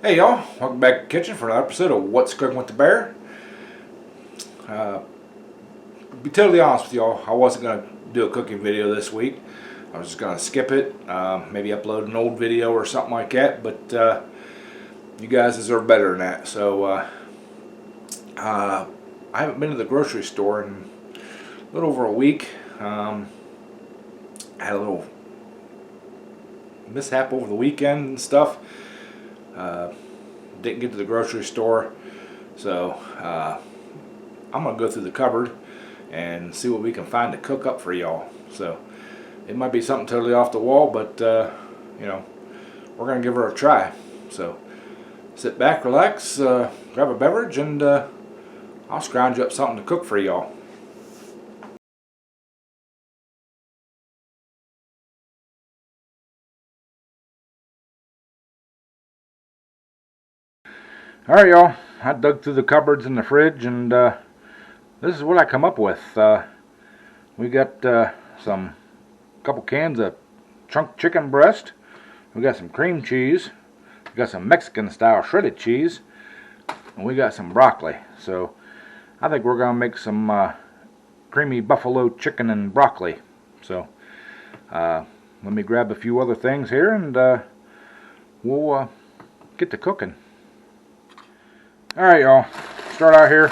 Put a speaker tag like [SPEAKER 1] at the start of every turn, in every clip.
[SPEAKER 1] Hey y'all, welcome back to the kitchen for another episode of What's Cooking with the Bear. To be totally honest with y'all, I wasn't going to do a cooking video this week. I was just going to skip it, maybe upload an old video or something like that, but you guys deserve better than that. So I haven't been to the grocery store in a little over a week. I had a little mishap over the weekend and stuff. Didn't get to the grocery store, so I'm gonna go through the cupboard and see what we can find to cook up for y'all. So it might be something totally off the wall, but you know, we're gonna give her a try. So sit back, relax, grab a beverage, and I'll scrounge up something to cook for y'all. Alright y'all, I dug through the cupboards in the fridge, and this is what I come up with. We got some couple cans of chunk chicken breast. We got some cream cheese. We got some Mexican style shredded cheese. And we got some broccoli. So I think we're going to make some creamy buffalo chicken and broccoli. So let me grab a few other things here, and we'll get to cooking. Alright y'all, start out here.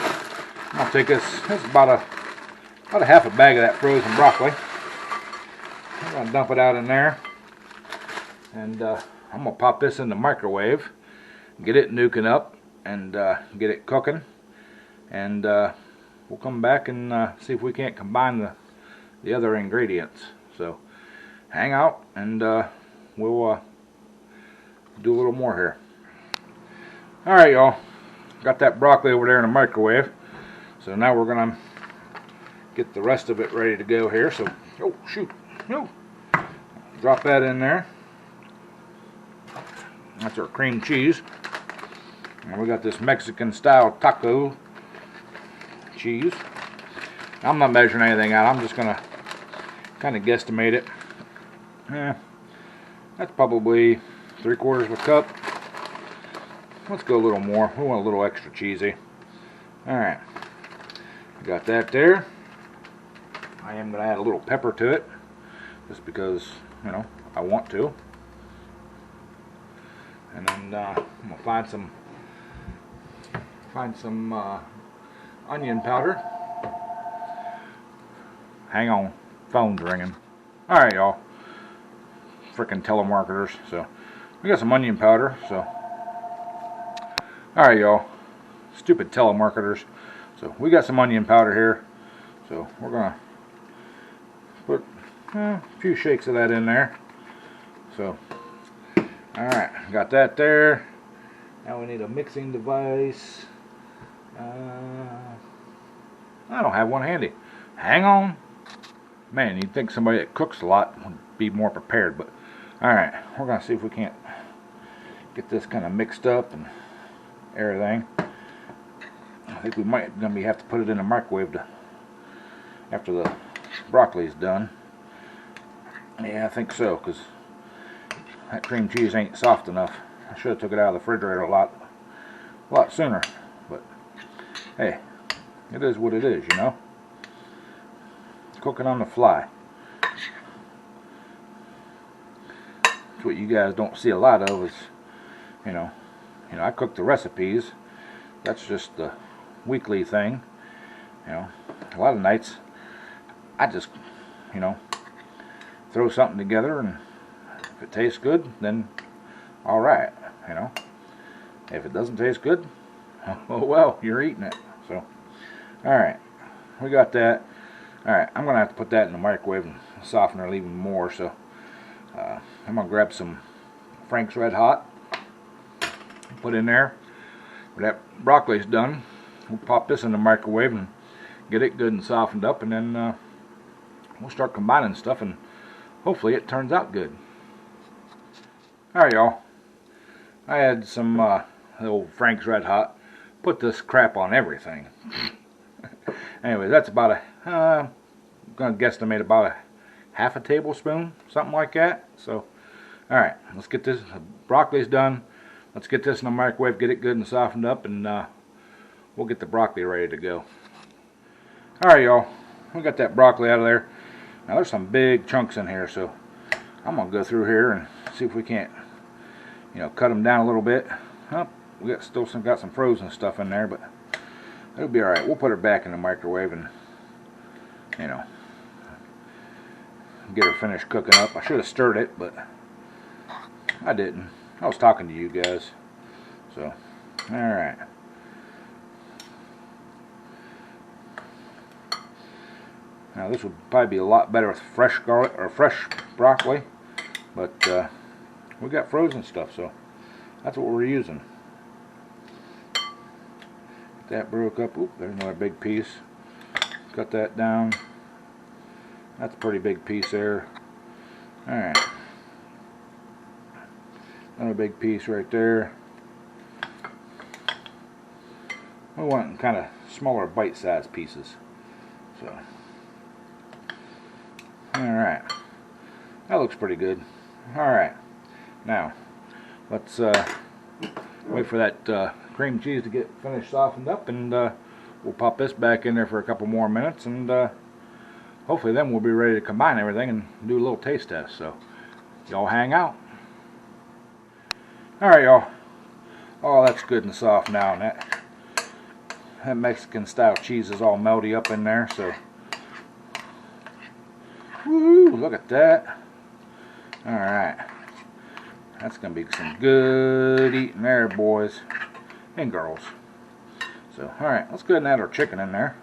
[SPEAKER 1] I'll take this. This is about a half a bag of that frozen broccoli. I'm going to dump it out in there, and I'm going to pop this in the microwave, get it nuking up, and get it cooking, and we'll come back and see if we can't combine the other ingredients. So hang out, and we'll do a little more here. Alright y'all, got that broccoli over there in the microwave, so now we're going to get the rest of it ready to go here. So, oh shoot, no. Drop that in there. That's our cream cheese. And we got this Mexican style taco cheese. I'm not measuring anything out. I'm just gonna kind of guesstimate it. That's probably 3/4 of a cup. Let's go a little more. We want a little extra cheesy. Alright. Got that there. I am going to add a little pepper to it, just because, you know, I want to. And then I'm going to find some onion powder. Hang on, phone's ringing. Alright y'all, freaking telemarketers. So we got some onion powder. So alright y'all, stupid telemarketers. So we got some onion powder here. So we're going to put a few shakes of that in there. So alright, got that there. Now we need a mixing device. I don't have one handy. Hang on. Man, you'd think somebody that cooks a lot would be more prepared, but alright, we're going to see if we can't get this kind of mixed up and everything. I think we might have to put it in the microwave after the broccoli's done. Yeah, I think so, because that cream cheese ain't soft enough. I should have took it out of the refrigerator a lot sooner. But hey, it is what it is, you know. Cooking on the fly. That's what you guys don't see a lot of. Is you know, I cook the recipes. That's just the weekly thing. You know, a lot of nights I just, you know, throw something together, and if it tastes good, then alright, you know. If it doesn't taste good, oh well, you're eating it. So, alright, we got that. Alright, I'm going to have to put that in the microwave and soften it even more. So, I'm going to grab some Frank's Red Hot, put in there. When that broccoli's done, we'll pop this in the microwave and get it good and softened up, and then we'll start combining stuff, and hopefully it turns out good. Alright y'all, I had some old Frank's Red Hot. Put this crap on everything. Anyway, that's about I'm going to guesstimate about a half a tablespoon, something like that. So, alright, let's get this. The broccoli's done. let's get this in the microwave, get it good and softened up, and we'll get the broccoli ready to go. Alright, y'all, we got that broccoli out of there. Now there's some big chunks in here, so I'm gonna go through here and see if we can't, cut them down a little bit. Oh, we got some frozen stuff in there, but it'll be alright. We'll put her back in the microwave and get her finished cooking up. I should have stirred it, but I didn't. I was talking to you guys. So, alright. Now this would probably be a lot better with fresh garlic or fresh broccoli, but we got frozen stuff, so that's what we're using. Get that broke up. Oop, there's another big piece. Cut that down. That's a pretty big piece there. Alright. Another big piece right there. We want kind of smaller bite-sized pieces. So, alright. That looks pretty good. Alright. Now, let's wait for that cream cheese to get finished softened up, and we'll pop this back in there for a couple more minutes, and hopefully then we'll be ready to combine everything and do a little taste test. So, y'all hang out. Alright, y'all. Oh, that's good and soft now, and that Mexican style cheese is all melty up in there, so woo, look at that. Alright. That's going to be some good eating there, boys and girls. So, alright, let's go ahead and add our chicken in there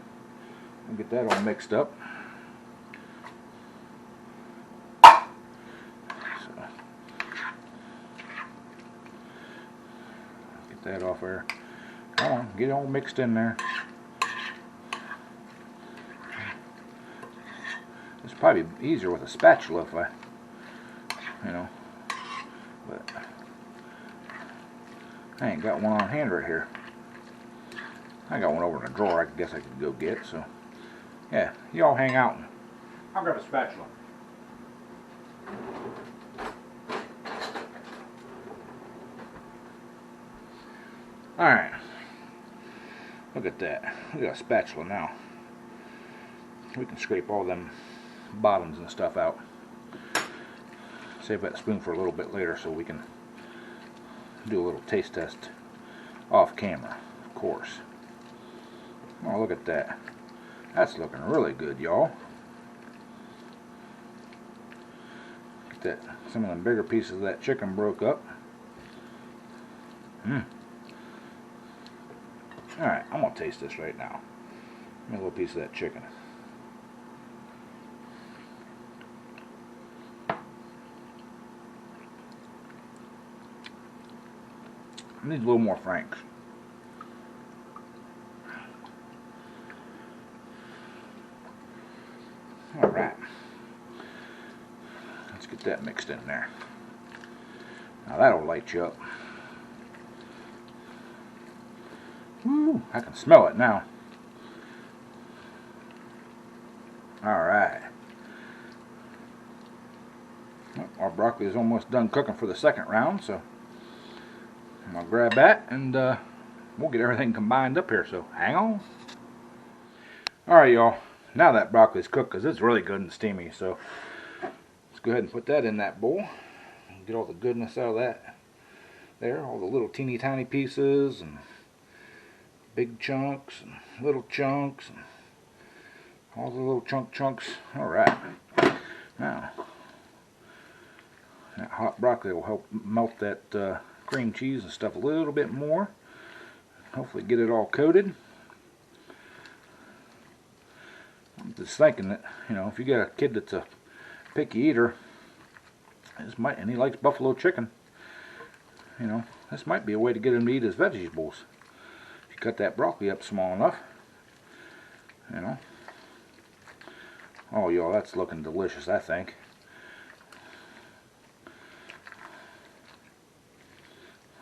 [SPEAKER 1] and get that all mixed up. So, get that off there. Come on, get it all mixed in there. It's probably easier with a spatula if I, but I ain't got one on hand right here. I got one over in a drawer I guess I could go get, so yeah, y'all hang out and I'll grab a spatula. Alright, look at that. We got a spatula now. We can scrape all them bottoms and stuff out. Save that spoon for a little bit later so we can do a little taste test off camera, of course. Oh, look at that. That's looking really good, y'all. Get that, some of them bigger pieces of that chicken broke up. Alright, I'm going to taste this right now. Give me a little piece of that chicken. I need a little more Franks. Alright. Let's get that mixed in there. Now that'll light you up. Woo, I can smell it now. Alright. Well, our broccoli is almost done cooking for the second round, so I'll grab that and we'll get everything combined up here, so hang on. Alright, y'all. Now that broccoli's cooked, because it's really good and steamy, so let's go ahead and put that in that bowl and get all the goodness out of that there, all the little teeny tiny pieces and big chunks and little chunks and all the little chunks. Alright. Now, that hot broccoli will help melt that cream cheese and stuff a little bit more. Hopefully get it all coated. I'm just thinking that, if you got a kid that's a picky eater, and he likes buffalo chicken, this might be a way to get him to eat his vegetables. If you cut that broccoli up small enough, Oh, y'all, that's looking delicious, I think.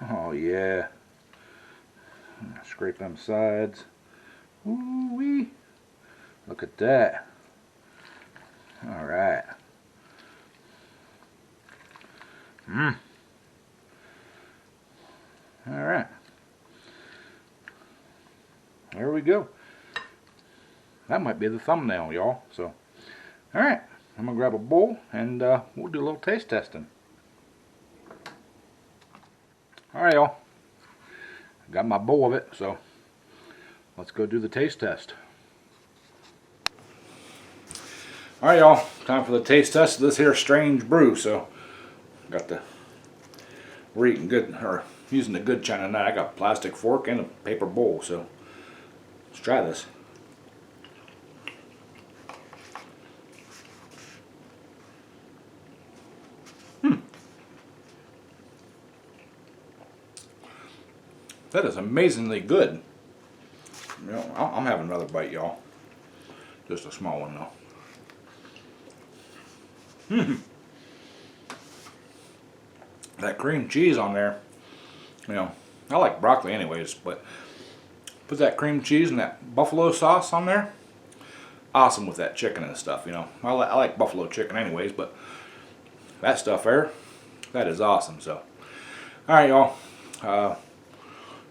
[SPEAKER 1] Oh, yeah. Scrape them sides. Ooh-wee. Look at that. Alright. Alright. There we go. That might be the thumbnail, y'all. So, alright. I'm going to grab a bowl and we'll do a little taste testing. Alright, y'all. Got my bowl of it, so let's go do the taste test. Alright, y'all. Time for the taste test of this here strange brew. So, got the, we're eating good, or using the good china knife. I got a plastic fork and a paper bowl, so let's try this. That is amazingly good. You know, I'm having another bite, y'all. Just a small one, though. That cream cheese on there, you know, I like broccoli anyways, but put that cream cheese and that buffalo sauce on there, awesome with that chicken and stuff, you know. I like buffalo chicken anyways, but that stuff there, that is awesome. So, alright, y'all.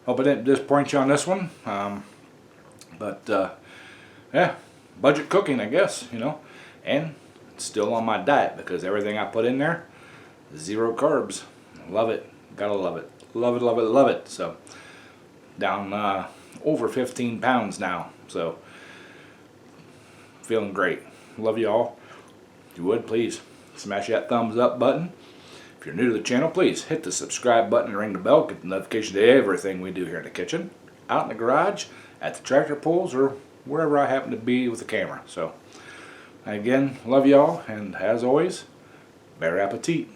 [SPEAKER 1] Hope I didn't disappoint you on this one. Yeah, budget cooking, I guess, you know. And it's still on my diet because everything I put in there, 0 carbs. Love it. Gotta love it. Love it, love it, love it. So, down over 15 pounds now. So, feeling great. Love you all. If you would, please smash that thumbs up button. If you're new to the channel, please hit the subscribe button and ring the bell. Get the notification to everything we do here in the kitchen, out in the garage, at the tractor pulls, or wherever I happen to be with the camera. So, again, love y'all, and as always, bon appetit.